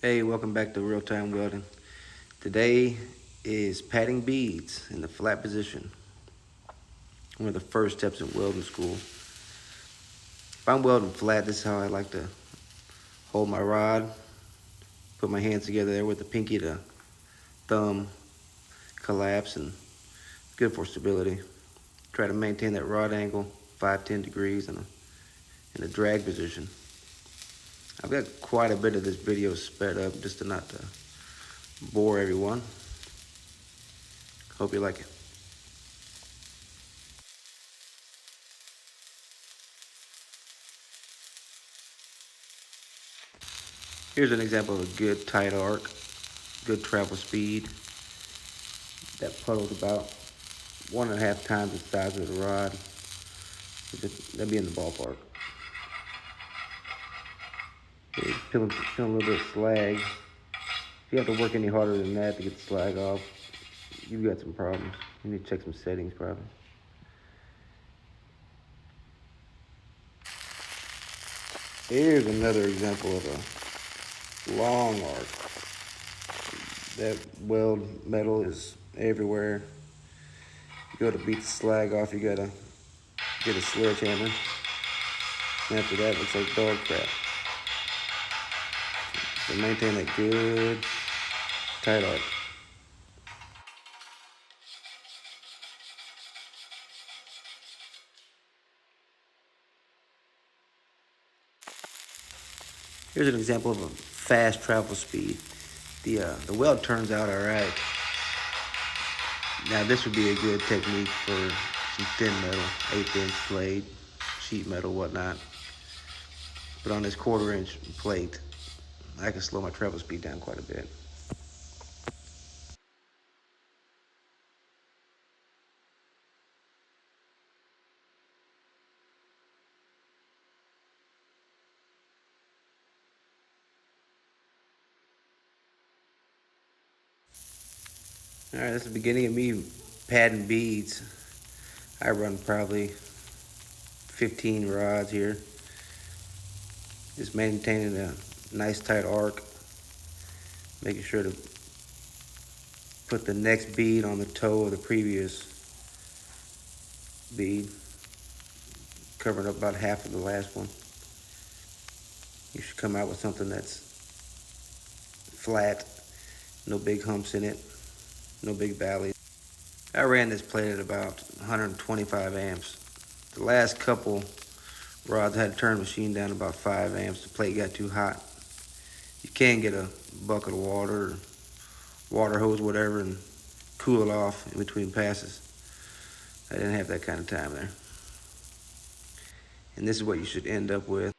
Hey, welcome back to Real Time Welding. Today is patting beads in the flat position. One of the first steps in welding school. If I'm welding flat, this is how I like to hold my rod. Put my hands together there with the pinky to thumb collapse, and good for stability. Try to maintain that rod angle 5-10 degrees in a drag position. I've got quite a bit of this video sped up just to not bore everyone. Hope you like it. Here's an example of a good tight arc, good travel speed. That puddle's about 1.5 times the size of the rod. That'd be in the ballpark. Okay, peeling a little bit of slag. If you have to work any harder than that to get the slag off, you've got some problems. You need to check some settings probably. Here's another example of a long arc. That weld metal is everywhere. You go to beat the slag off, you gotta get a sledgehammer. And after that, it looks like dog crap. So maintain that good tight arc. Here's an example of a fast travel speed. The weld turns out all right. Now this would be a good technique for some thin metal, 1/8" blade, sheet metal, whatnot. But on this 1/4" plate, I can slow my travel speed down quite a bit. All right, that's the beginning of me padding beads. I run probably 15 rods here. Just maintaining a nice tight arc. Making sure to put the next bead on the toe of the previous bead. Covering up about half of the last one. You should come out with something that's flat, no big humps in it, no big valleys. I ran this plate at about 125 amps. The last couple rods I had to turn the machine down about 5 amps. The plate got too hot. You can get a bucket of water or water hose, whatever, and cool it off in between passes. I didn't have that kind of time there. And this is what you should end up with